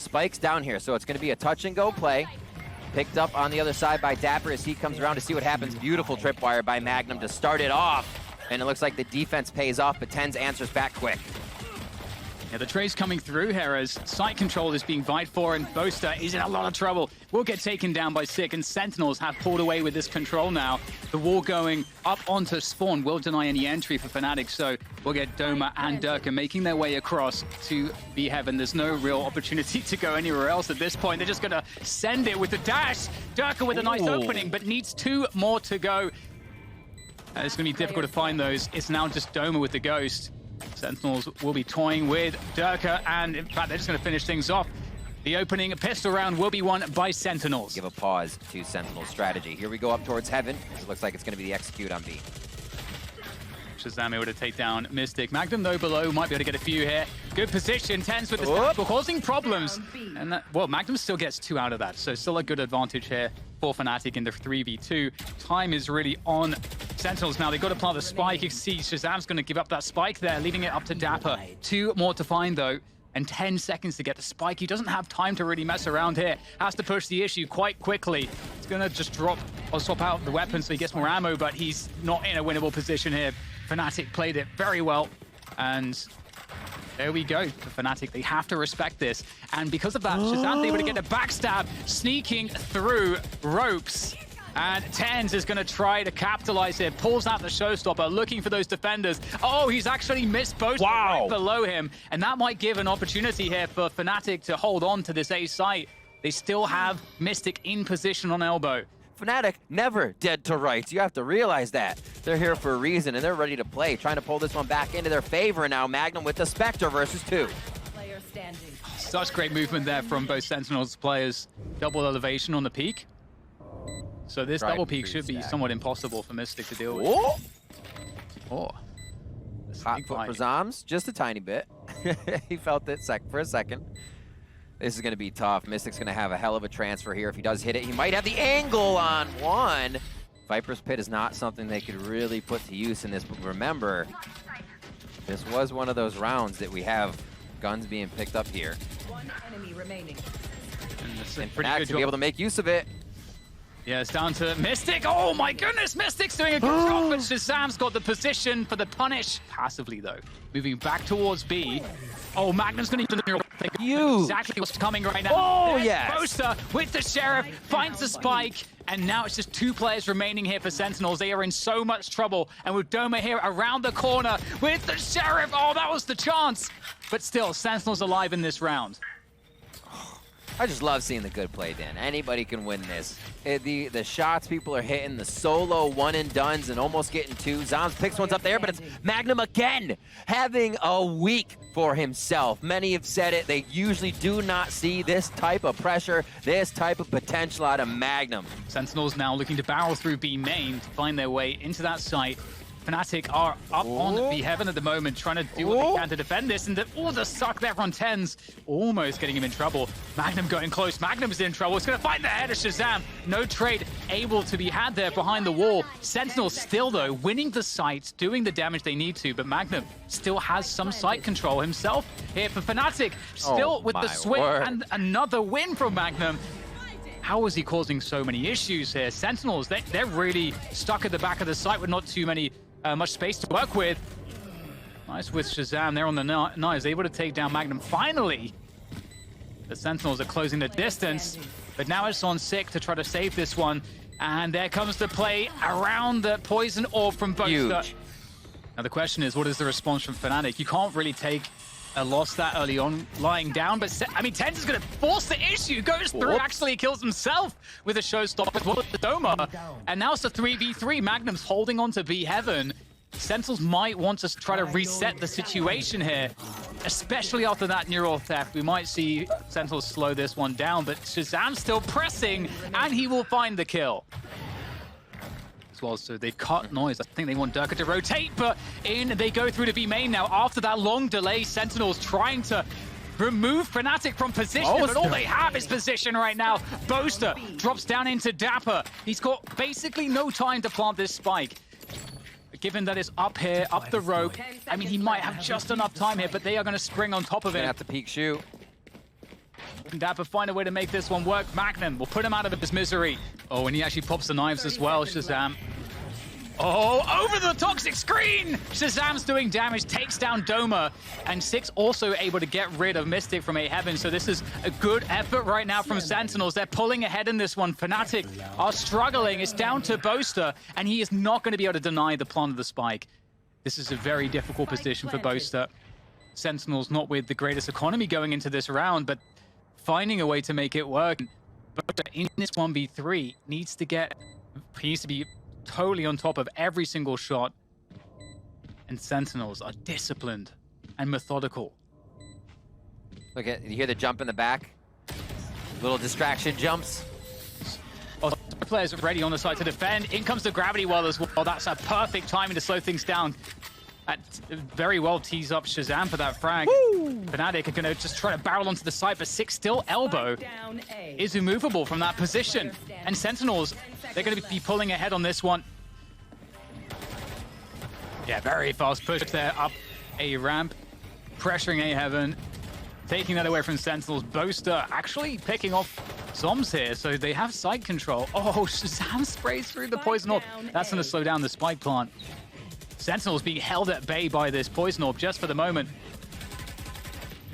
spike's down here, so it's going to be a touch-and-go play. Picked up on the other side by Dapper as he comes around to see what happens. Beautiful tripwire by Magnum to start it off. And it looks like the defense pays off, but tenz answers back quick. Yeah, the trade's coming through here as site control is being vied for, and bjor is in a lot of trouble. Will get taken down by Sick, and Sentinels have pulled away with this control now. The wall going up onto spawn will deny any entry for Fnatic, so we'll get Doma and Durka making their way across to B-Heaven. There's no real opportunity to go anywhere else at this point. They're just going to send it with the dash. Durka with a nice opening, but needs 2 more to go. It's going to be difficult to find those. It's now just Doma with the ghost. Sentinels will be toying with Durka, and in fact, they're just going to finish things off. The opening pistol round will be won by Sentinels. Give a pause to Sentinel's strategy. Here we go up towards Heaven. It looks like it's going to be the execute on B. Shazam able to take down Mystic. Magnum, though, below, might be able to get a few here. Good position. tenz with the stab, causing problems. And that, well, Magnum still gets 2 out of that, so still a good advantage here for Fnatic in the 3v2. Time is really on Sentinels now. They've got to plant the spike. You can see Shazam's going to give up that spike there, leaving it up to Dapper. 2 more to find, though, and 10 seconds to get the spike. He doesn't have time to really mess around here. Has to push the issue quite quickly. He's going to just drop or swap out the weapon so he gets more ammo, but he's not in a winnable position here. Fnatic played it very well, and there we go for Fnatic. They have to respect this. And because of that, Shazam's able to get a backstab, sneaking through ropes. And tenz is going to try to capitalize here. Pulls out the showstopper, looking for those defenders. Oh, he's actually missed both right below him. And that might give an opportunity here for Fnatic to hold on to this A site. They still have Mystic in position on elbow. Fnatic never dead to rights. You have to realize that. They're here for a reason, and they're ready to play, trying to pull this one back into their favor now. Magnum with the Spectre versus 2. Player standing. Such great movement there from both Sentinels players. Double elevation on the peak. So this double peak should be somewhat impossible for Mystic to deal with. Oh. Hot foot for zombs, just a tiny bit. He felt it for a second. This is going to be tough. Mystic's going to have a hell of a transfer here. If he does hit it, he might have the angle on 1. Viper's Pit is not something they could really put to use in this, but remember, this was one of those rounds that we have guns being picked up here. 1 enemy remaining. And Fnatic to be able to make use of it. Yeah, it's down to Mystic. Oh my goodness, Mystic's doing a good job, but Shazam's got the position for the punish. Passively, though. Moving back towards B. Oh, Magnum's going to use exactly what's coming right now. Oh, yeah. bjor with the Sheriff finds the spike, and now it's just 2 players remaining here for Sentinels. They are in so much trouble, and with Doma here around the corner with the Sheriff. Oh, that was the chance. But still, Sentinels alive in this round. I just love seeing the good play, Dan. Anybody can win this. The shots people are hitting, the solo 1-and-dones and almost getting 2. Zombs picks ones up there, but it's Magnum again, having a week for himself. Many have said it. They usually do not see this type of pressure, this type of potential out of Magnum. Sentinels now looking to barrel through B main to find their way into that site. Fnatic are up on B-Heaven at the moment, trying to do what they can to defend this. And the suck there on tenz, almost getting him in trouble. Magnum going close. Magnum's in trouble. It's going to find the head of Shazam. No trade able to be had there behind the wall. Sentinels still, though, winning the sites, doing the damage they need to. But Magnum still has some site control himself here for Fnatic. Still with the swing and another win from Magnum. How is he causing so many issues here? Sentinels, they're really stuck at the back of the site with not too much space to work with. Nice with Shazam there on the knives, able to take down Magnum. Finally, the Sentinels are closing the distance, but now it's on Sick to try to save this one. And there comes the play around the poison orb from bjor. Now the question is, what is the response from Fnatic? You can't really take a loss that early on lying down, but I mean, tenz is going to force the issue, goes through, actually kills himself with a showstopper as well as the Doma. And now it's a 3v3. Magnum's holding on to B-Heaven. Sentinels might want to try to reset the situation here, especially after that neural theft. We might see Sentinels slow this one down, but Shazam's still pressing, and he will find the kill. Well, so they've cut noise. I think they want Durka to rotate, but in they go through to B main now. After that long delay, Sentinels trying to remove Fnatic from position, but all they have is position right now. bjor drops down into Dapper. He's got basically no time to plant this spike. Given that it's up here, up the rope, I mean, he might have just enough time here, but they are going to spring on top of it. At the peak shoot. Can Dapper find a way to make this one work? Magnum will put him out of his misery. Oh, and he actually pops the knives as well, Shazam. Oh, over the toxic screen! Shazam's doing damage, takes down Doma, and Six also able to get rid of Mystic from A Heaven. So this is a good effort right now from Sentinels. They're pulling ahead in this one. Fnatic are struggling. It's down to Boaster, and he is not going to be able to deny the plant of the spike. This is a very difficult position for Boaster. Sentinels not with the greatest economy going into this round, but finding a way to make it work. Boaster in this 1v3 needs to be totally on top of every single shot. And Sentinels are disciplined and methodical. Look at, you hear the jump in the back? Little distraction jumps. Oh, players are ready on the side to defend. In comes the gravity well as well. That's a perfect timing to slow things down. That very well tees up Shazam for that frag. Woo! Fnatic are going to just try to barrel onto the side, but Six still elbow is immovable from that position. And Sentinels, they're going to be pulling ahead on this one. Yeah, very fast push there up a ramp, pressuring A Heaven, taking that away from Sentinels. Boaster actually picking off zombs here, so they have side control. Oh, Shazam sprays through the poison orb. That's going to slow down the spike plant. Sentinels being held at bay by this poison orb just for the moment.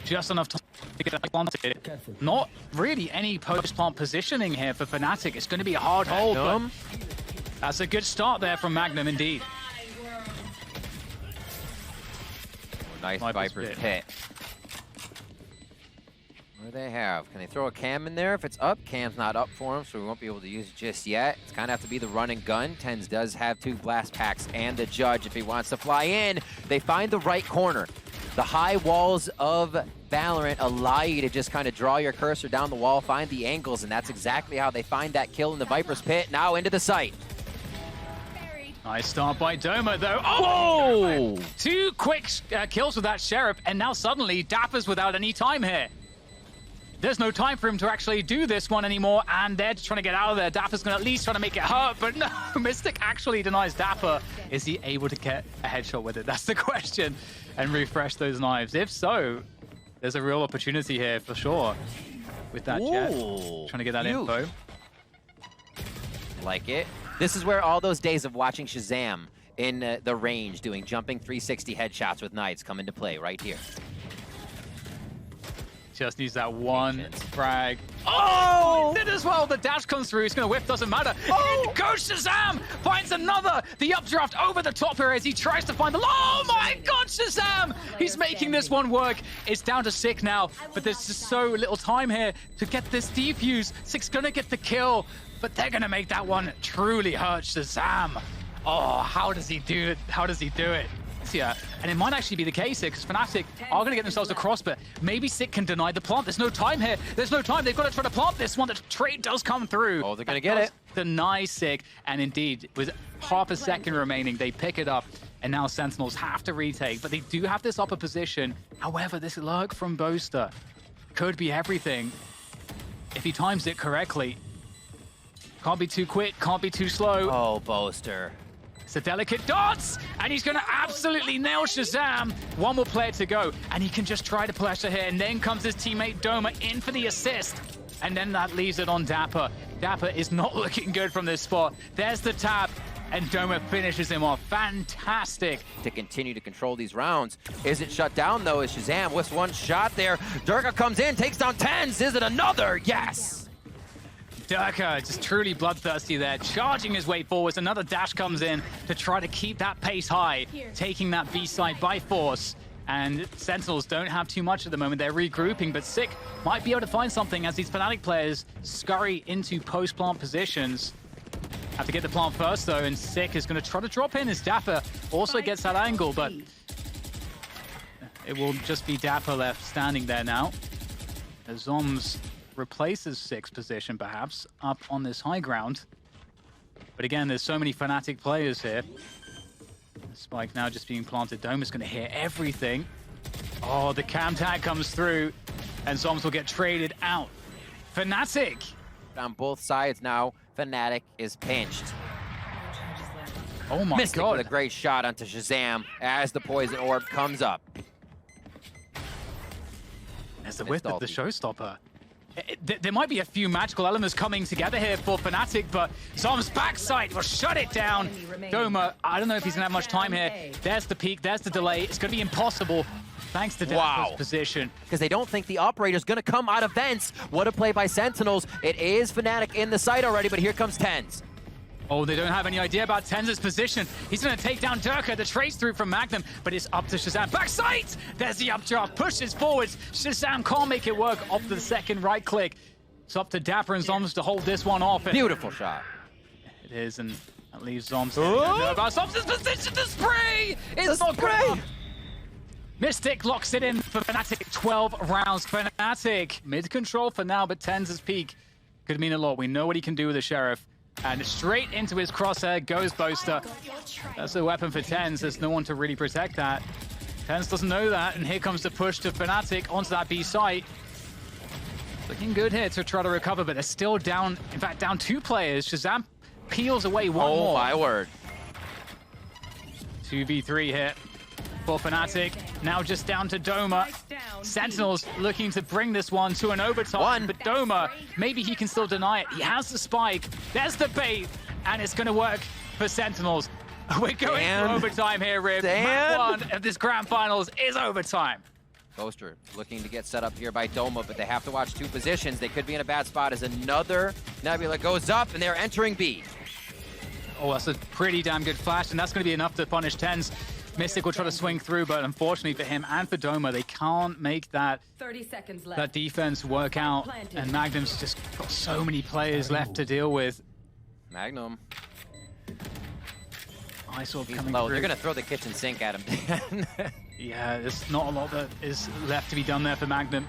Just enough time to get that planted. Not really any post-plant positioning here for Fnatic. It's going to be a hard hold, but that's a good start there from Magnum indeed. Nice Viper's Pit. What do they have? Can they throw a cam in there? If it's up, cam's not up for him, so we won't be able to use it just yet. It's kind of have to be the run and gun. Tenz does have 2 blast packs and the judge if he wants to fly in. They find the right corner. The high walls of Valorant allow you to just kind of draw your cursor down the wall, find the angles, and that's exactly how they find that kill in the Viper's Pit. Now into the site. Nice start by Doma, though. Oh! 2 quick kills with that Sheriff, and now suddenly Dapper's without any time here. There's no time for him to actually do this one anymore, and they're just trying to get out of there. Dapper's going to at least try to make it hurt, but no, Mystic actually denies Dapper. Is he able to get a headshot with it? That's the question. And refresh those knives. If so, there's a real opportunity here for sure with that jet. Trying to get that info. Like it. This is where all those days of watching Shazam in the range doing jumping 360 headshots with knives come into play right here. Just needs that one frag. Oh! Did as well. The dash comes through. He's going to whiff. Doesn't matter. Oh! Goes Shazam! Finds another. The updraft over the top here as he tries to find the... Oh my God, Shazam! He's making this one work. It's down to Sick now, but there's just so little time here to get this defuse. Sick's going to get the kill, but they're going to make that one truly hurt Shazam. Oh, how does he do it? How does he do it? Yeah, and it might actually be the case here because Fnatic are going to get themselves across, but maybe Sick can deny the plant. There's no time here. There's no time. They've got to try to plant this one. The trade does come through. Oh, they're going to get it. Deny Sick, and indeed, with half a second remaining, they pick it up, and now Sentinels have to retake, but they do have this upper position. However, this lurk from Boaster could be everything if he times it correctly. Can't be too quick, can't be too slow. Oh, Boaster. It's a delicate dance, and he's going to absolutely nail Shazam. One more player to go, and he can just try to pressure here, and then comes his teammate Doma in for the assist, and then that leaves it on Dapper. Dapper is not looking good from this spot. There's the tap, and Doma finishes him off. Fantastic. To continue to control these rounds. Is it shut down, though, as Shazam with one shot there? Durga comes in, takes down Tenz. Is it another? Yes! Durka just truly bloodthirsty there, charging his way forwards. Another dash comes in to try to keep that pace high, taking that B side by force. And Sentinels don't have too much at the moment. They're regrouping, but Sick might be able to find something as these Fnatic players scurry into post-plant positions. Have to get the plant first, though, and Sick is going to try to drop in as Dapper also gets that angle, but it will just be Dapper left standing there now. The Zombs replaces Sick's position, perhaps, up on this high ground. But again, there's so many Fnatic players here. The spike now just being planted. Doma's going to hear everything. Oh, the cam tag comes through, and Zombs will get traded out. Fnatic! On both sides now, Fnatic is pinched. Oh my Mystic God. with a great shot onto Shazam as the poison orb comes up. There's the whip of the showstopper. There might be a few magical elements coming together here for Fnatic, but Zombs backside will shut it down. Doma, I don't know if he's going to have much time here. There's the peak, there's the delay. It's going to be impossible thanks to Dapper's position. Because they don't think the operator's going to come out of vents. What a play by Sentinels. It is Fnatic in the site already, but here comes tenz. Oh, they don't have any idea about tenz's position. He's going to take down Durka, the trace through from Magnum, but it's up to Shazam. Backside! There's the updraft, pushes forwards. Shazam can't make it work off the second right click. It's up to Dapper and Zombs to hold this one off. Beautiful shot. It is, and that leaves Zombs. Know about Zombs' position. The spray is not good enough. Mystic locks it in for Fnatic. 12 rounds. Fnatic mid-control for now, but tenz's peak could mean a lot. We know what he can do with the Sheriff. And straight into his crosshair goes Boaster. That's a weapon for tenz. There's no one to really protect that. tenz doesn't know that, and here comes the push to Fnatic onto that B site. Looking good here to try to recover, but they're still down. In fact, down 2 players. Shazam peels away one more. Oh my word. 2v3 here for Fnatic. Now just down to Doma. Sentinels looking to bring this one to an overtime, but Doma, maybe he can still deny it. He has the spike. There's the bait, and it's going to work for Sentinels. We're going to overtime here, Rib. Map 1 of this grand finals is overtime. Boaster looking to get set up here by Doma, but they have to watch 2 positions. They could be in a bad spot as another Nebula goes up, and they're entering B. Oh, that's a pretty damn good flash, and that's going to be enough to punish tenz. Mystic will try to swing through, but unfortunately for him and for Doma, they can't make that 30 seconds left. That defense work out. And Magnum's just got so many players left to deal with. Magnum. Isorb coming low. through. They're going to throw the kitchen sink at him. Yeah, there's not a lot that is left to be done there for Magnum.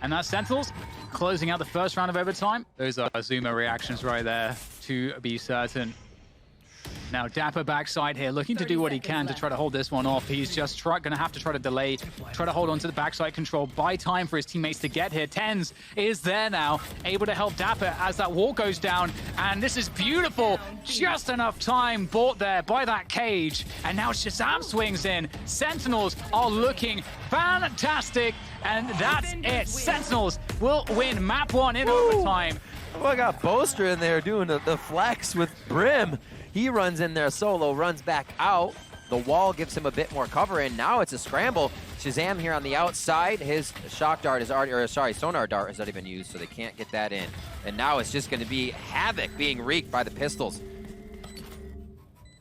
And that's Sentinels closing out the first round of overtime. Those are Zuma reactions right there, to be certain. Now Dapper backside here, looking to do what he can to try to hold this one off. He's just going to have to try to delay, try to hold on to the backside control, buy time for his teammates to get here. tenz is there now, able to help Dapper as that wall goes down. And this is beautiful. Just enough time bought there by that cage. And now Shazam swings in. Sentinels are looking fantastic. And that's it. Sentinels will win map 1 in overtime. Oh, I got Boaster in there doing the flex with Brim. He runs in there solo, runs back out. The wall gives him a bit more cover, and now it's a scramble. Shazam here on the outside. His shock dart is already, or sorry, sonar dart is not even used, so they can't get that in. And now it's just going to be havoc being wreaked by the pistols.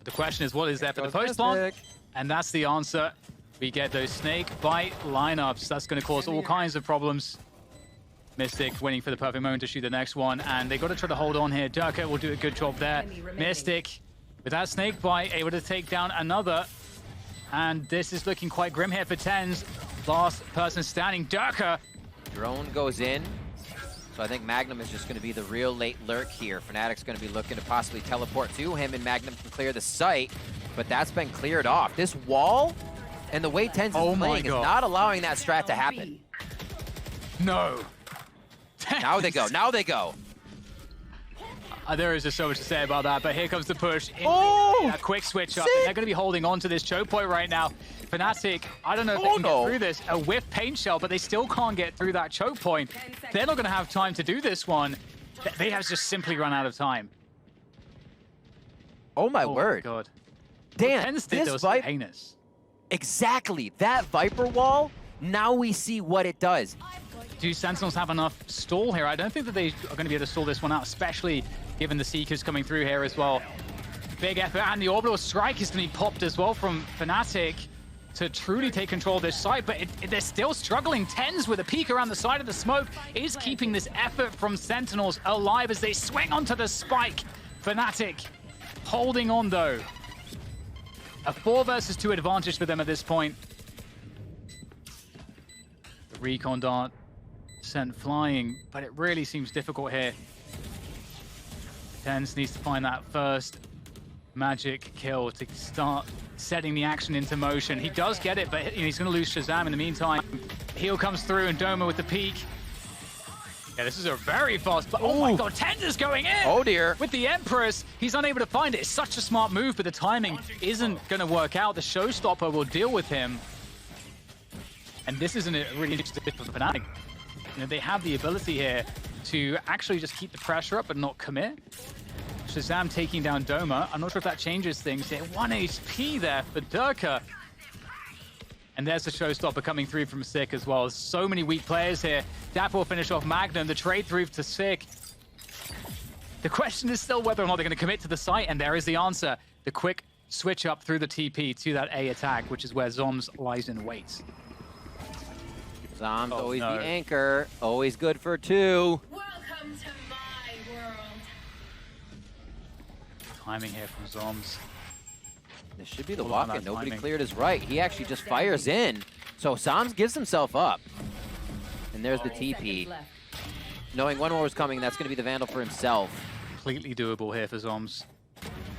The question is, what is there for the post-spawn? And that's the answer. We get those snake bite lineups. That's going to cause all kinds of problems. Mystic waiting for the perfect moment to shoot the next one, and they got to try to hold on here. Durka will do a good job there. Mystic, with that snake bite, able to take down another. And this is looking quite grim here for tenz. Last person standing, Durka. Drone goes in. So I think Magnum is just going to be the real late lurk here. Fnatic's going to be looking to possibly teleport to him, and Magnum can clear the site, but that's been cleared off. This wall and the way tenz is playing is not allowing that strat to happen. No. Now they go. Now they go. There is just so much to say about that, but here comes the push. A quick switch up. And they're going to be holding on to this choke point right now. Fnatic, I don't know if they can get through this. A whiff paint shell, but they still can't get through that choke point. They're not going to have time to do this one. They have just simply run out of time. Oh my word. My God. Dan, this was heinous. Exactly. That Viper wall, now we see what it does. Do Sentinels have enough stall here? I don't think that they are going to be able to stall this one out, especially given the Seekers coming through here as well. Big effort, and the orbital strike is going to be popped as well from Fnatic to truly take control of this site, but they're still struggling. tenz with a peek around the side of the smoke is keeping this effort from Sentinels alive as they swing onto the spike. Fnatic holding on though. A 4 versus 2 advantage for them at this point. The recon dart sent flying, but it really seems difficult here. tenz needs to find that first magic kill to start setting the action into motion. He does get it, but he's going to lose Shazam in the meantime. Heal comes through, and Doma with the peak. Yeah, this is a very fast... Oh my God, tenz is going in! Oh dear. With the Empress, he's unable to find it. It's such a smart move, but the timing isn't going to work out. The Showstopper will deal with him. And this isn't a really interesting for Fnatic. You know, they have the ability here to actually just keep the pressure up but not commit. Shazam taking down Doma. I'm not sure if that changes things here. 1 HP there for Durka. And there's the showstopper coming through from Sick as well. So many weak players here. Dapper will finish off Magnum. The trade through to Sick. The question is still whether or not they're going to commit to the site, and there is the answer. The quick switch up through the TP to that A attack, which is where Zombs lies in wait. Zombs always the anchor. Always good for 2. Welcome to my world. Timing here from Zombs. This should be the walk-in. Nobody cleared his right. He actually just fires in. So Zombs gives himself up. And there's the TP. Knowing one more was coming, that's going to be the Vandal for himself. Completely doable here for Zombs.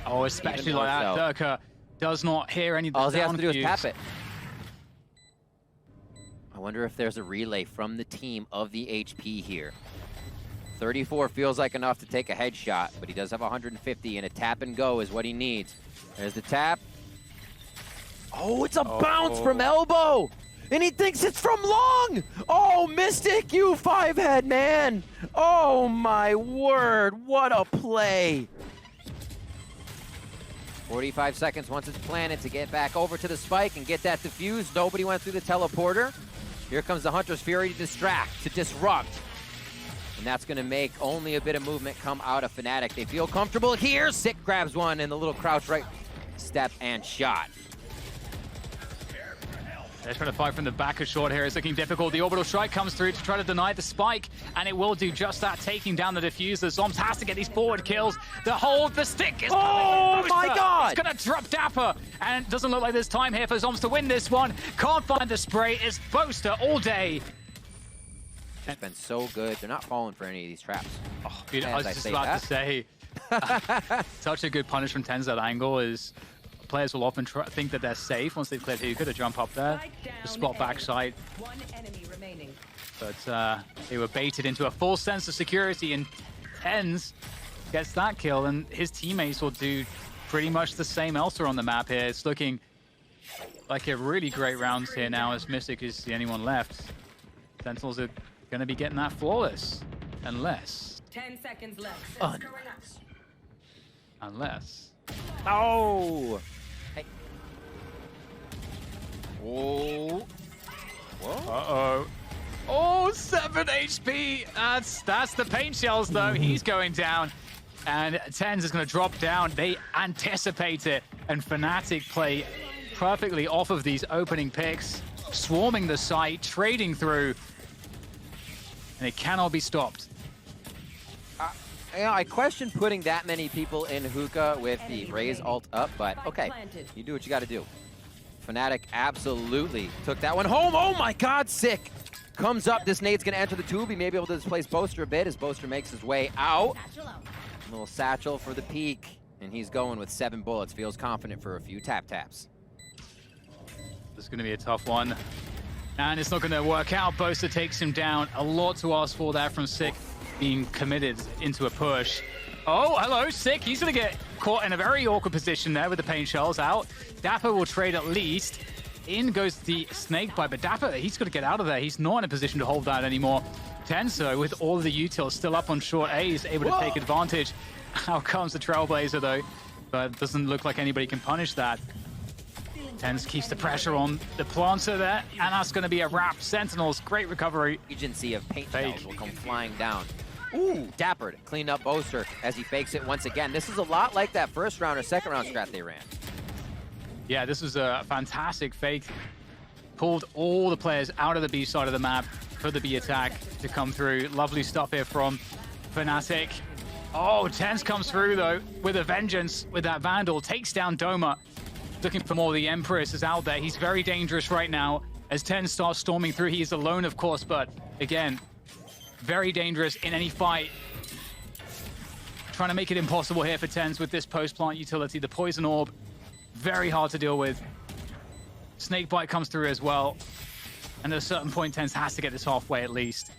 Oh, especially like that. Durka does not hear any of the All he has to do is cues. tap it. I wonder if there's a relay from the team of the HP here. 34 feels like enough to take a headshot, but he does have 150, and a tap and go is what he needs. There's the tap. Oh, it's a bounce from elbow! And he thinks it's from long! Oh, Mystic, you 5-head, man! Oh my word, what a play! 45 seconds once it's planted to get back over to the spike and get that defused. Nobody went through the teleporter. Here comes the Hunter's Fury to distract, to disrupt. And that's gonna make only a bit of movement come out of Fnatic. They feel comfortable here. Sick grabs one in the little crouch right step and shot. They're trying to fight from the back of short here. It's looking difficult. The orbital strike comes through to try to deny the spike, and it will do just that, taking down the diffuser. Zombs has to get these forward kills. The hold, the stick is oh my god! It's gonna drop Dapper, and it doesn't look like there's time here for Zombs to win this one. Can't find the spray. It's Boaster all day. It's been so good. They're not falling for any of these traps. Oh, I was just about to say, such a good punish from tenz. That angle is players will often think that they're safe once they've cleared hookah to jump up there, to spot backside. 1 enemy remaining. But they were baited into a false sense of security, and tenz gets that kill, and his teammates will do pretty much the same elsewhere on the map here. It's looking like a really great round here now, as Mystic is the only one left. Sentinels are going to be getting that flawless, unless... 10 seconds left. Unless... Oh! Hey. Oh. Whoa. Uh-oh. Oh, 7 HP! That's the paint shells, though. He's going down. And tenz is going to drop down. They anticipate it. And Fnatic play perfectly off of these opening picks, swarming the site, trading through. And it cannot be stopped. You know, I question putting that many people in hookah with the Raze ult up, but okay. You do what you got to do. Fnatic absolutely took that one home. Oh my god, Sick! Comes up, this nade's going to enter the tube. He may be able to displace Boaster a bit as Boaster makes his way out. A little satchel for the peak, and he's going with 7 bullets. Feels confident for a few tap-taps. This is going to be a tough one. And it's not going to work out. Boaster takes him down. A lot to ask for there from Sick, being committed into a push. Oh, hello, Sick. He's going to get caught in a very awkward position there with the paint shells out. Dapper will trade at least. In goes the snake bite, but Dapper, he's got to get out of there. He's not in a position to hold that anymore. tenz, though, with all of the utils still up on short A, is able to take advantage. Out comes the Trailblazer, though, but it doesn't look like anybody can punish that. tenz keeps the pressure on the planter there, and that's going to be a wrap. Sentinels, great recovery. Agency of paint shells will come flying down. Ooh, Dapper to clean up Boaster as he fakes it once again. This is a lot like that first round or second round strat they ran. Yeah, this was a fantastic fake. Pulled all the players out of the B side of the map for the B attack to come through. Lovely stuff here from Fnatic. Oh, tenz comes through, though, with a vengeance with that Vandal. Takes down Doma. Looking for more. The Empress is out there. He's very dangerous right now as tenz starts storming through. He is alone, of course, but again, very dangerous in any fight. Trying to make it impossible here for tenz with this post-plant utility. The Poison Orb, very hard to deal with. Snakebite comes through as well. And at a certain point, tenz has to get this halfway at least.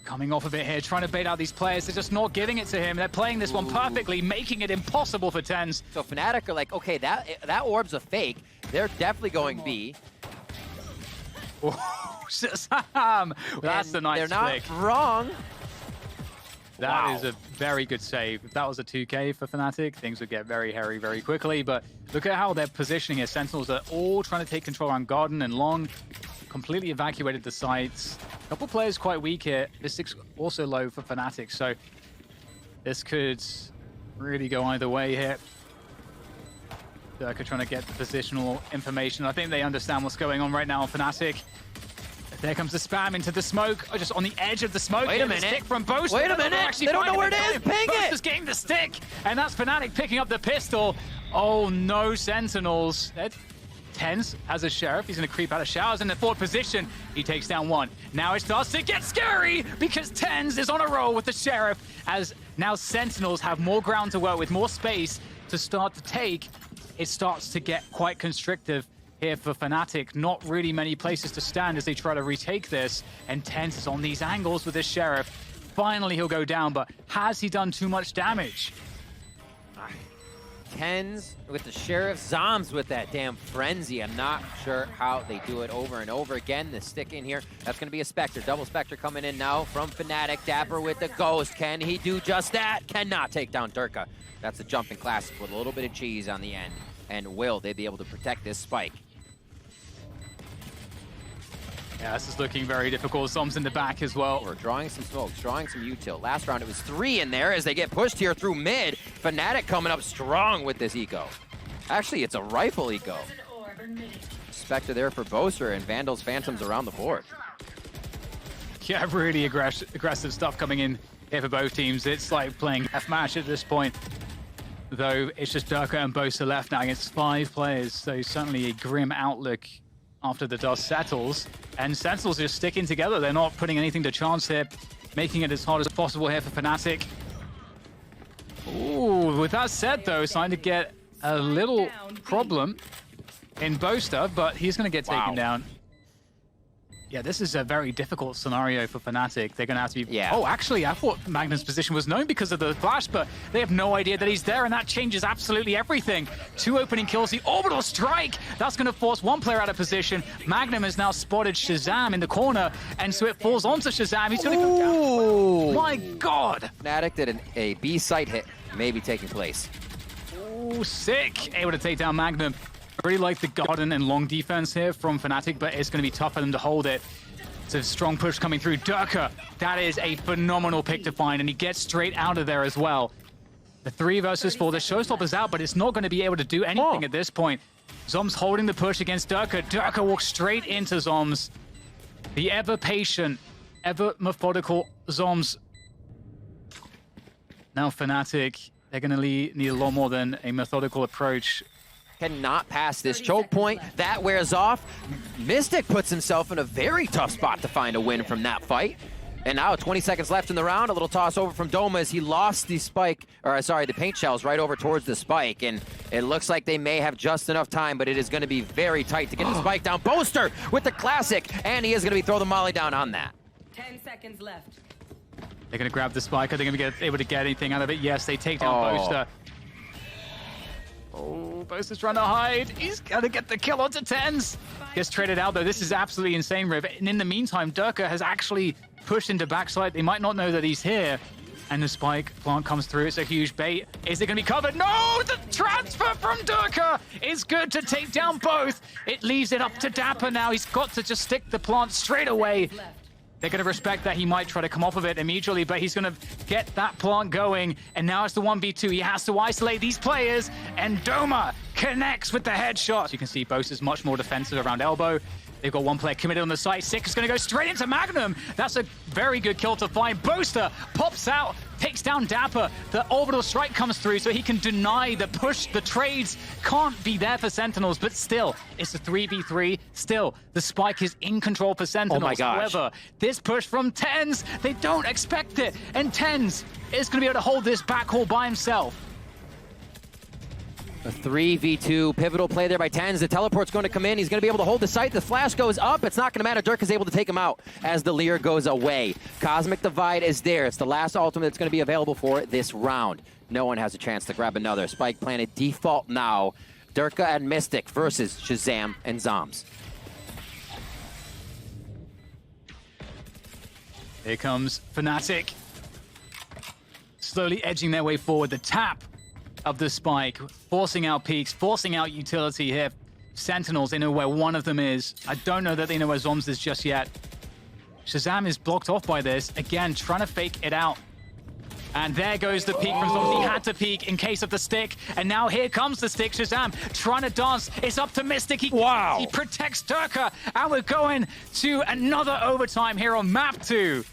Coming off of it here, trying to bait out these players. They're just not giving it to him. They're playing this one perfectly, making it impossible for tenz. So Fnatic are like, okay, that orb's a fake. They're definitely going B. Oh, Shazam! That's a nice They're not flick. wrong. That is a very good save. If that was a 2K for Fnatic, things would get very hairy very quickly. But look at how they're positioning here. Sentinels are all trying to take control around Garden and Long. Completely evacuated the sites. A couple players quite weak here. Mystic's also low for Fnatic, so this could really go either way here. Durka trying to get the positional information. I think they understand what's going on right now on Fnatic. There comes the spam into the smoke, or just on the edge of the smoke. Wait a minute. Stick from Boast. Wait a minute. They don't know where it is. Ping it. Boast is getting the stick, and that's Fnatic picking up the pistol. Oh no, Sentinels. Tenz has a sheriff. He's going to creep out of showers in the forward position. He takes down one. Now it starts to get scary because Tenz is on a roll with the sheriff, as now Sentinels have more ground to work with, more space to start to take. It starts to get quite constrictive here for Fnatic. Not really many places to stand as they try to retake this, and Tenz is on these angles with his sheriff. Finally he'll go down, but has he done too much damage? Tenz with the sheriff, zombs with that damn frenzy. I'm not sure how they do it over and over again. The stick in here, that's going to be a Spectre. Double Spectre coming in now from Fnatic. Dapper with the ghost. Can he do just that? Cannot take down Durka. That's a jumping classic with a little bit of cheese on the end. And will they be able to protect this spike? Yeah, this is looking very difficult. Zombs in the back as well. We're drawing some smokes, drawing some util. Last round it was 3 in there as they get pushed here through mid. Fnatic coming up strong with this eco. Actually, it's a rifle eco. Spectre there for Boaster and Vandals, Phantoms around the board. Yeah, really aggressive stuff coming in here for both teams. It's like playing F-Match at this point. Though it's just Durka and Boaster left now against 5 players. So certainly a grim outlook after the dust settles. And Sentinels just sticking together. They're not putting anything to chance here, making it as hard as possible here for Fnatic. Ooh, with that said though, starting to get a little problem in Boaster, but he's going to get taken down. Yeah, this is a very difficult scenario for Fnatic. They're going to have to be... Yeah. Oh, actually, I thought Magnum's position was known because of the flash, but they have no idea that he's there, and that changes absolutely everything. 2 opening kills, the orbital strike. That's going to force one player out of position. Magnum has now spotted Shazam in the corner, and so it falls onto Shazam. He's going to go down. Oh, my God. Fnatic did a B site hit, maybe taking place. Oh, sick. Able to take down Magnum. I really like the Garden and Long defense here from Fnatic, but it's going to be tough for them to hold it. It's a strong push coming through. Durka, that is a phenomenal pick to find, and he gets straight out of there as well. The 3 versus 4, the showstopper's out, but it's not going to be able to do anything at this point. Zombs holding the push against Durka. Durka walks straight into Zombs. The ever patient, ever methodical Zombs. Now Fnatic, they're going to need a lot more than a methodical approach. Cannot pass this choke point. That wears off. Mystic puts himself in a very tough spot to find a win from that fight. And now 20 seconds left in the round. A little toss over from Doma as he lost the spike, or sorry, the paint shells right over towards the spike. And it looks like they may have just enough time, but it is going to be very tight to get the spike down. Boaster with the classic, and he is going to be throwing the molly down on that. 10 seconds left. They're going to grab the spike. Are they going to be able to get anything out of it? Yes, they take down Boaster. Oh, Boaster's trying to hide. He's got to get the kill onto Tenz. Gets traded out, though. This is absolutely insane, Riv. And in the meantime, Durka has actually pushed into backside. They might not know that he's here. And the spike plant comes through. It's a huge bait. Is it going to be covered? No! The transfer from Durka is good to take down both. It leaves it up to Dapper now. He's got to just stick the plant straight away. They're going to respect that he might try to come off of it immediately, but he's going to get that plant going. And now it's the 1v2. He has to isolate these players, and Doma connects with the headshot. You can see Boast is much more defensive around elbow. They've got one player committed on the site. Six is going to go straight into Magnum. That's a very good kill to find. Boaster pops out, takes down Dapper. The orbital strike comes through so he can deny the push. The trades can't be there for Sentinels, but still, it's a 3v3. Still, the spike is in control for Sentinels. Oh my gosh. However, this push from Tenz, they don't expect it. And Tenz is going to be able to hold this backhaul by himself. A 3v2 pivotal play there by Tenz. The teleport's going to come in. He's going to be able to hold the site. The flash goes up. It's not going to matter. Dirk is able to take him out as the Leer goes away. Cosmic Divide is there. It's the last ultimate that's going to be available for this round. No one has a chance to grab another. Spike planted default now. Durka and Mystic versus Shazam and Zombs. Here comes Fnatic. Slowly edging their way forward. The tap of the spike, forcing out peaks, forcing out utility here. Sentinels, they know where one of them is. I don't know that they know where Zombs is just yet. Shazam is blocked off by this. Again, trying to fake it out. And there goes the peek from Zombs. He had to peek in case of the stick. And now here comes the stick. Shazam trying to dance. It's up to Mystic. He protects Durka. And we're going to another overtime here on map 2.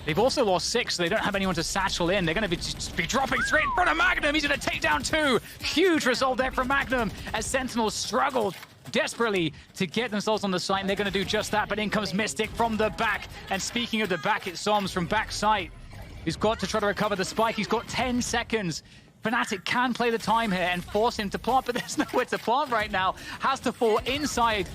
They've also lost 6, so they don't have anyone to satchel in. They're going to be dropping straight in front of Magnum. He's going to take down 2. Huge result there from Magnum as Sentinels struggled desperately to get themselves on the site, and they're going to do just that. But in comes Mystic from the back. And speaking of the back, it's Zombs from backside. He's got to try to recover the spike. He's got 10 seconds. Fnatic can play the time here and force him to plant, but there's nowhere to plant right now. Has to fall inside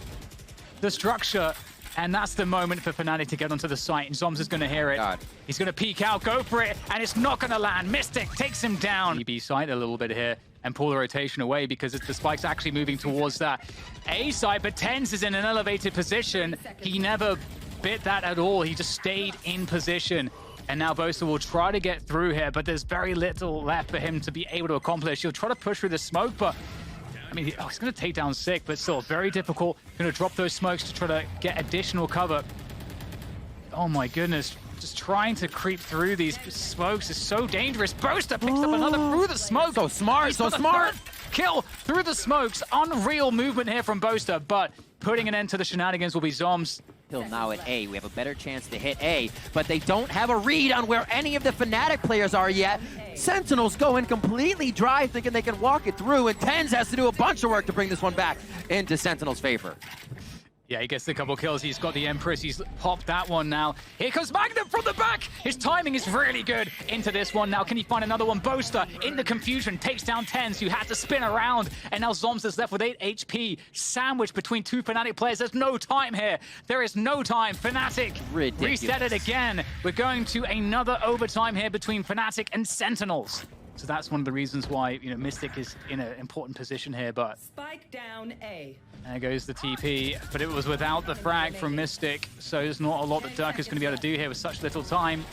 the structure. And that's the moment for Fnatic to get onto the site, and Zombs is going to hear it. He's going to peek out, go for it, and it's not going to land. Mystic takes him down. B side a little bit here and pull the rotation away because the spike's actually moving towards that A side, but tenz is in an elevated position. He never bit that at all. He just stayed in position. And now bosta will try to get through here, but there's very little left for him to be able to accomplish. He'll try to push through the smoke, but I mean, he's going to take down Sick, but still very difficult. Going to drop those smokes to try to get additional cover. Oh my goodness. Just trying to creep through these smokes is so dangerous. bosta picks up another through the smoke. So smart, so smart. Kill through the smokes. Unreal movement here from bosta, but putting an end to the shenanigans will be Zombs. Now at A, we have a better chance to hit A, but they don't have a read on where any of the Fnatic players are yet. Sentinels go in completely dry, thinking they can walk it through, and tenz has to do a bunch of work to bring this one back into Sentinels' favor. Yeah, he gets a couple kills. He's got the Empress. He's popped that one now. Here comes Magnum from the back. His timing is really good into this one now. Can he find another one? bosta in the confusion takes down tenz, who had to spin around. And now Zombs is left with 8 HP. Sandwiched between 2 Fnatic players. There's no time here. There is no time. Fnatic reset it again. We're going to another overtime here between Fnatic and Sentinels. So that's one of the reasons why, you know, Mystic is in an important position here, but... Spike down A. There goes the TP, but it was without the frag from Mystic, so there's not a lot that Durka is going to be able to do here with such little time.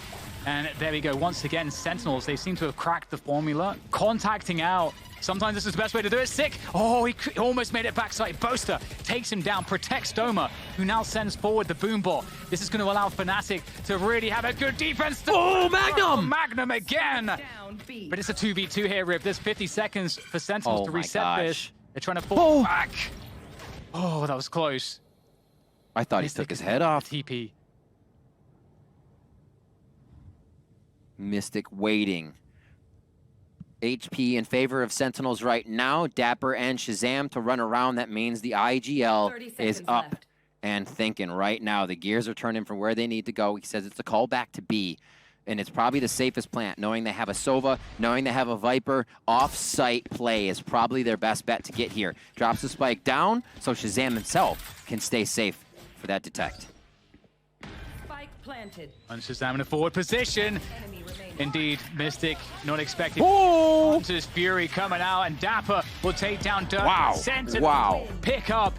And there we go. Once again, Sentinels, they seem to have cracked the formula. Contacting out. Sometimes this is the best way to do it. Sick. Oh, he almost made it backside. bosta takes him down, protects Doma, who now sends forward the Boombot. This is going to allow Fnatic to really have a good defense. Oh, Magnum! Magnum again! But it's a 2v2 here, Rip. There's 50 seconds for Sentinels to reset this. They're trying to fall back. Oh, that was close. I thought Mystic he took his head off. TP. Mystic waiting. HP in favor of Sentinels right now. Dapper and Shazam to run around. That means the IGL is up and thinking right now. The gears are turning from where they need to go. He says it's a call back to B. And it's probably the safest plant, knowing they have a Sova, knowing they have a Viper. Off-site play is probably their best bet to get here. Drops the spike down, so Shazam himself can stay safe for that detect. Spike planted. And Shazam in a forward position. Indeed, Mystic not expecting. Oh! This Fury coming out, and Dapper will take down Durka. Wow. Sentinel Wow. pick up,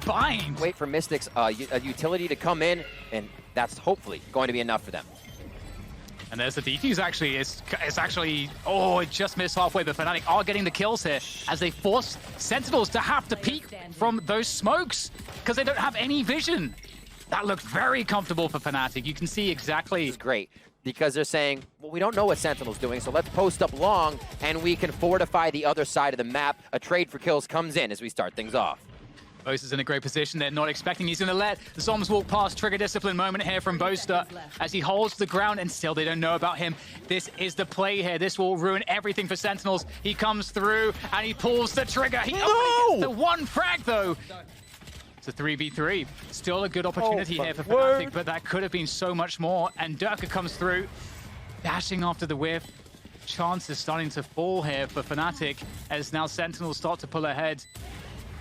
bind. Wait for Mystic's a utility to come in, and that's hopefully going to be enough for them. And there's the defuse actually. It's actually, oh, it just missed halfway, but Fnatic are getting the kills here as they force Sentinels to have to peek from those smokes because they don't have any vision. That looked very comfortable for Fnatic. You can see exactly. This is great because they're saying, well, we don't know what Sentinel's doing, so let's post up long and we can fortify the other side of the map. A trade for kills comes in as we start things off. bosta's in a great position. They're not expecting he's going to let the Zombs walk past. Trigger discipline moment here from bosta as he holds the ground, and still they don't know about him. This is the play here. This will ruin everything for Sentinels. He comes through and he pulls the trigger. He only gets the one frag though. It's a 3v3. Still a good opportunity here for Fnatic, but that could have been so much more. And Durka comes through, dashing after the whiff. Chance is starting to fall here for Fnatic as now Sentinels start to pull ahead.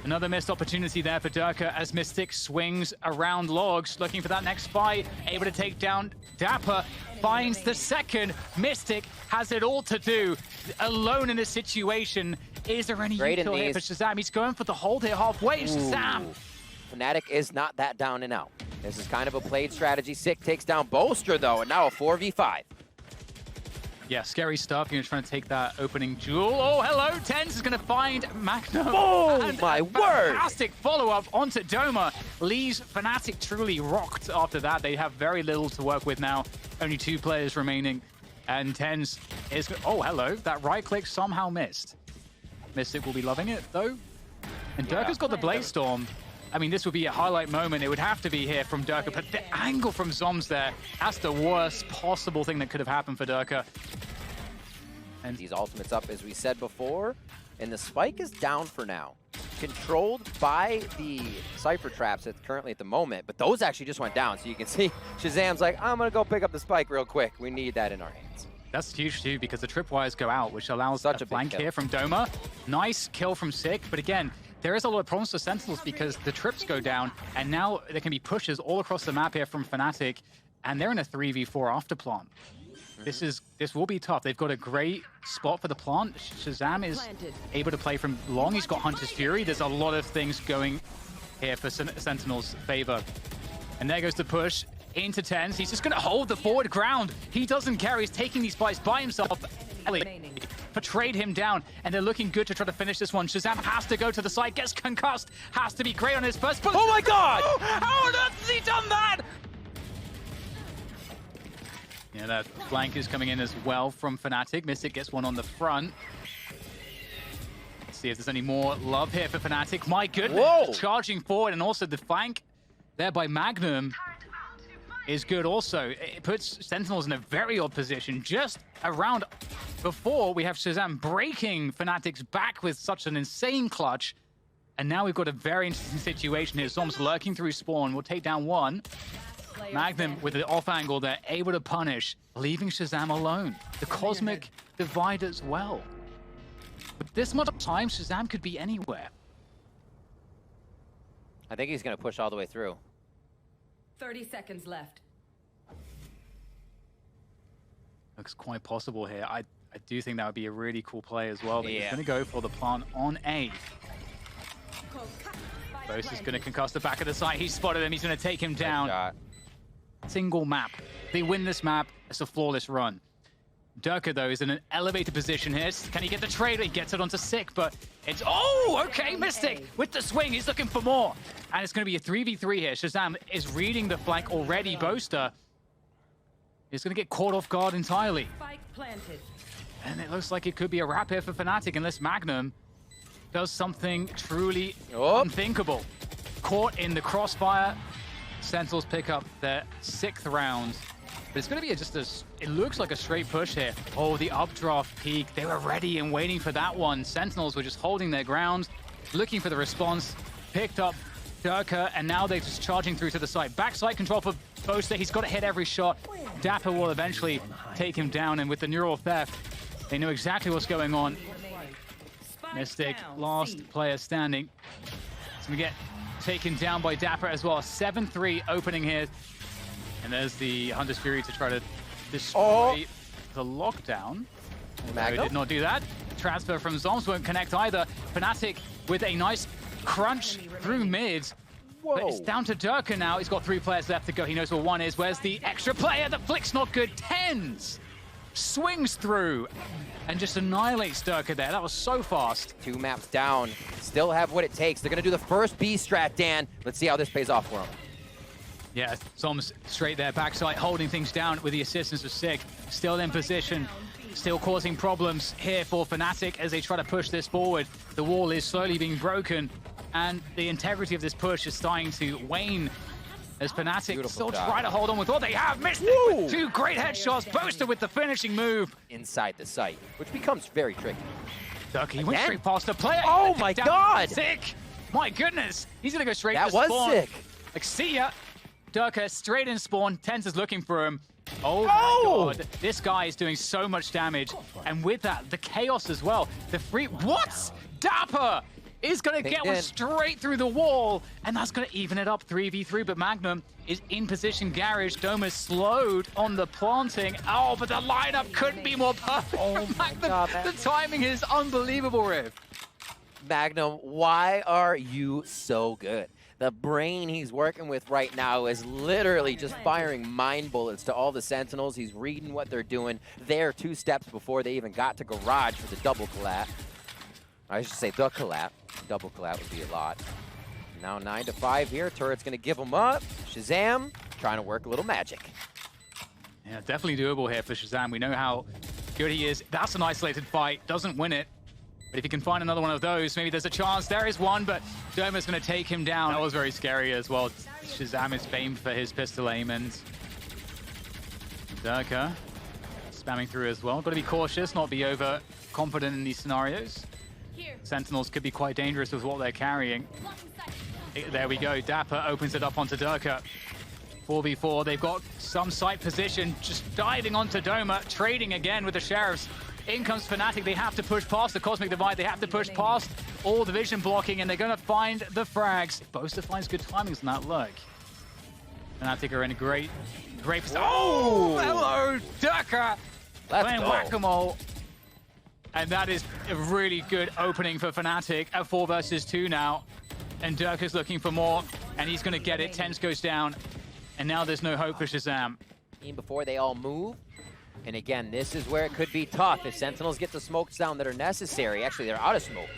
Another missed opportunity there for Durka as Mystic swings around logs, looking for that next fight. Able to take down Dapper, finds the second. Mystic has it all to do, alone in this situation. Is there any util here for Shazam? He's going for the hold here halfway. Shazam! Fnatic is not that down and out. This is kind of a played strategy. Sick takes down bojor, though, and now a 4v5. Yeah, scary stuff. You're trying to take that opening jewel. Oh, hello. tenz is going to find Magnum. Oh, and my word. Fantastic follow-up onto Doma. Leaves Fnatic truly rocked after that. They have very little to work with now. Only 2 players remaining. And tenz is... Oh, hello. That right click somehow missed. Mystic will be loving it, though. And Durka's got the Blaze Storm. I mean, this would be a highlight moment. It would have to be here from Durka, but the angle from zombs there, that's the worst possible thing that could have happened for Durka. And these ultimates up, as we said before, and the spike is down for now. Controlled by the Cypher traps currently at the moment, but those actually just went down. So you can see Shazam's like, I'm going to go pick up the spike real quick. We need that in our hands. That's huge too, because the tripwires go out, which allows Such a a flank here from Doma. Nice kill from Sick, but again, there is a lot of problems for Sentinels because the trips go down, and now there can be pushes all across the map here from Fnatic, and they're in a 3v4 after plant. This will be tough. They've got a great spot for the plant. Shazam is able to play from long. He's got Hunter's Fury. There's a lot of things going here for Sentinels' favor. And there goes the push into tenz. He's just going to hold the forward ground. He doesn't care. He's taking these fights by himself. Portrayed him down, and they're looking good to try to finish this one. Shazam has to go to the side, gets concussed, has to be great on his first push. Oh my god! Oh, how on earth has he done that? Yeah, that flank is coming in as well from Fnatic. Mystic gets one on the front. Let's see if there's any more love here for Fnatic. My goodness, whoa, charging forward, and also the flank there by Magnum is good also. It puts Sentinels in a very odd position. Just around before, we have Shazam breaking Fnatic's back with such an insane clutch. And now we've got a very interesting situation here. Zombs lurking through spawn. We'll take down one. Magnum with the off angle, they're able to punish, leaving Shazam alone. The Cosmic Divide as well. But this much time, Shazam could be anywhere. I think he's going to push all the way through. 30 seconds left. Looks quite possible here. I do think that would be a really cool play as well. But yeah, he's going to go for the plant on A. Boast is going to concuss the back of the site. He's spotted him. He's going to take him down. Single map. They win this map. It's a flawless run. Durka, though, is in an elevated position here. Can he get the trade? He gets it onto Sick, but it's... Oh, okay, Mystic with the swing. He's looking for more. And it's going to be a 3v3 here. Shazam is reading the flank already. Boaster is going to get caught off guard entirely. Spike planted. And it looks like it could be a wrap here for Fnatic unless Magnum does something truly unthinkable. Caught in the crossfire. Sentinels pick up their 6th round. But it's going to be it looks like a straight push here. Oh, the updraft peak. They were ready and waiting for that one. Sentinels were just holding their ground, looking for the response. Picked up Durka, and now they're just charging through to the side. Backside control for Boaster. He's got to hit every shot. Dapper will eventually take him down, and with the neural theft, they know exactly what's going on. Mystic, last player standing. It's going to get taken down by Dapper as well. 7-3 opening here. And there's the Hunter's Fury to try to destroy the lockdown. Although he did not do that. Transfer from Zombs won't connect either. Fnatic with a nice crunch through mid. Whoa. But it's down to Durka now. He's got 3 players left to go. He knows where one is. Where's the extra player? The flick's not good. tenz swings through and just annihilates Durka there. That was so fast. 2 maps down. Still have what it takes. They're going to do the first B strat, Dan. Let's see how this pays off for them. Yeah, Zombs straight there, backside, holding things down with the assistance of Sick. Still in position, still causing problems here for Fnatic as they try to push this forward. The wall is slowly being broken, and the integrity of this push is starting to wane as Fnatic still try to hold on with what they have. Missed it with 2 great headshots. Boaster with the finishing move. Inside the site, which becomes very tricky. Durka went straight past the player. Oh my god! Sick! My goodness! He's gonna go straight to spawn. That was sick! Like, see ya! Durka straight in spawn. tenz is looking for him. Oh my god. This guy is doing so much damage. And with that, the chaos as well. The free... What? Dapper is going to get one straight through the wall. And that's going to even it up 3v3. But Magnum is in position. Garage. Doma's slowed on the planting. Oh, but the lineup couldn't be more perfect. Oh my god. The timing is unbelievable, Riv. Magnum, why are you so good? The brain he's working with right now is literally just firing mind bullets to all the Sentinels. He's reading what they're doing. They're 2 steps before they even got to garage for the double collab. I should say the collab. Double collab would be a lot. Now 9 to 5 here. Turret's going to give him up. Shazam trying to work a little magic. Yeah, definitely doable here for Shazam. We know how good he is. That's an isolated fight. Doesn't win it. But if he can find another one of those, maybe there's a chance. There is one, but Doma's going to take him down. That was very scary as well. Shazam is famed for his pistol aim, and Durka spamming through as well. Got to be cautious, not be overconfident in these scenarios. Sentinels could be quite dangerous with what they're carrying. There we go. Dapper opens it up onto Durka. 4v4. They've got some sight position, just diving onto Doma, trading again with the Sheriffs. In comes Fnatic. They have to push past the Cosmic Divide. They have to push past all the vision blocking, and they're going to find the frags. Boaster finds good timings on that look. Fnatic are in a great position. Oh, hello, Durka. Playing whack-a-mole. And that is a really good opening for Fnatic at 4 versus 2 now. And Durka's looking for more, and he's going to get it. Tenz goes down, and now there's no hope for Shazam. Before they all move. And again, this is where it could be tough if Sentinels get the smokes down that are necessary. Actually, they're out of smokes.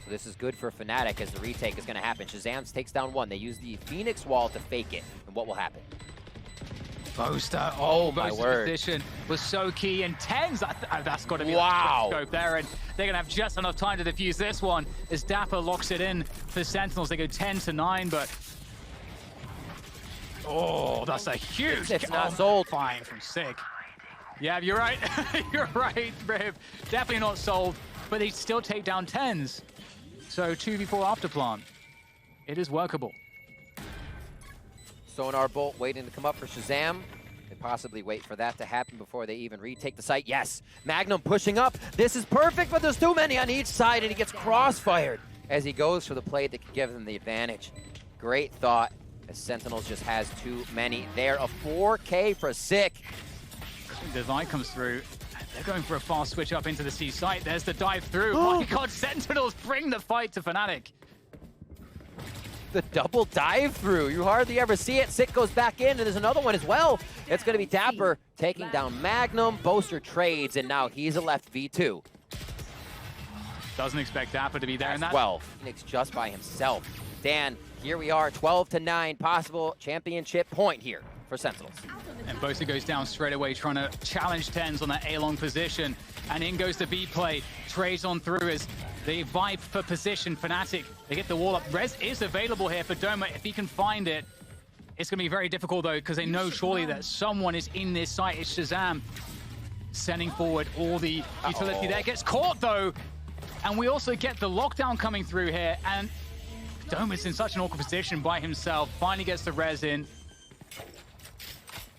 So this is good for Fnatic as the retake is going to happen. Shazam takes down 1. They use the Phoenix wall to fake it. And what will happen? Boaster, my word. Position was so key, and Tenz, that's got to be wow. The scope there, and they're going to have just enough time to defuse this one as Dapper locks it in for Sentinels. They go 10 to 9, but oh, that's a huge. It's not sold. Fine from Sick. Yeah, you're right. You're right, Riv. Definitely not sold, but they still take down Tenz. So 2v4 after plant. It is workable. Sonar bolt waiting to come up for Shazam. They possibly wait for that to happen before they even retake the site. Yes, Magnum pushing up. This is perfect, but there's too many on each side, and he gets crossfired as he goes for the play that can give them the advantage. Great thought, as Sentinels just has too many there. A 4K for Sick. Divide comes through. They're going for a fast switch up into the C site. There's the dive through. Oh my god, Sentinels bring the fight to Fnatic. The double dive through. You hardly ever see it. Sick goes back in, and there's another one as well. It's going to be Dapper taking down Magnum. Boaster trades, and now he's a left V2. Doesn't expect Dapper to be there. That's 12. Phoenix just by himself. Dan, here we are, 12 to 9. Possible championship point here for Sentinels. And Boaster goes down straight away, trying to challenge Tenz on that A-long position. And in goes the B play. Trades on through as they vibe for position. Fnatic, they get the wall up. Res is available here for Doma. If he can find it, it's going to be very difficult, though, because they know surely that someone is in this site. It's Shazam sending forward all the utility there. Gets caught, though. And we also get the lockdown coming through here. And Doma's in such an awkward position by himself. Finally gets the res in.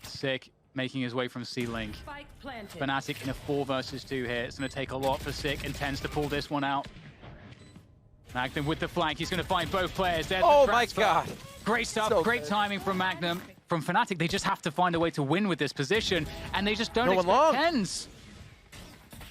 Sick, making his way from C-Link. Fnatic in a 4 versus 2 here. It's going to take a lot for Sick and Tenz to pull this one out. Magnum with the flank. He's going to find both players. There's oh my god. Great stuff. So great timing from Magnum. From Fnatic, they just have to find a way to win with this position, and they just don't expect Tenz.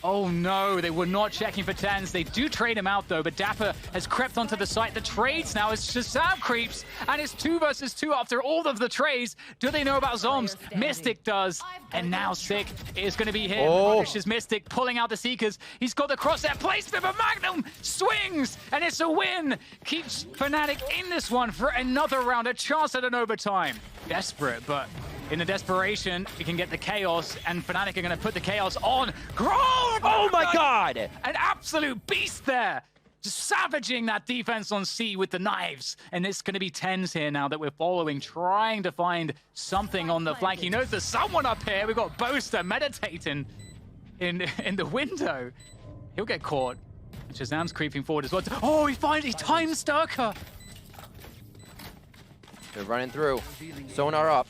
Oh no, they were not checking for Tenz. They do trade him out though, but Dapper has crept onto the site. The trades now as Shazam creeps, and it's 2 versus 2 after all of the trades. Do they know about zombs? Mystic does, and now Sick is going to be here. Punishes Mystic, pulling out the Seekers. He's got the crosshair placement, but Magnum swings, and it's a win. Keeps Fnatic in this one for another round, a chance at an overtime. Desperate, but in the desperation, we can get the chaos, and Fnatic are going to put the chaos on. Oh my god! An absolute beast there! Just savaging that defense on C with the knives. And it's going to be Tenz here now that we're following, trying to find something on the flank. He knows there's someone up here. We've got Boaster meditating in the window. He'll get caught. And Shazam's creeping forward as well. Oh, he times Durka! They're running through. Sonar up.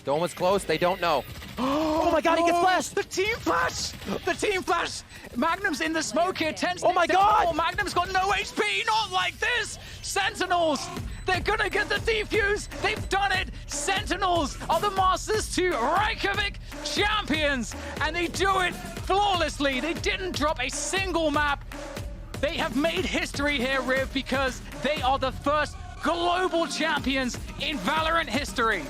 Doma's close, they don't know. Oh my god, he gets flashed! The team flash! The team flash! Magnum's in the smoke here, Tenz. Oh my god! Magnum's got no HP, not like this! Sentinels, they're gonna get the defuse! They've done it! Sentinels are the masters to Reykjavík champions! And they do it flawlessly! They didn't drop a single map! They have made history here, Riv, because they are the first global champions in Valorant history.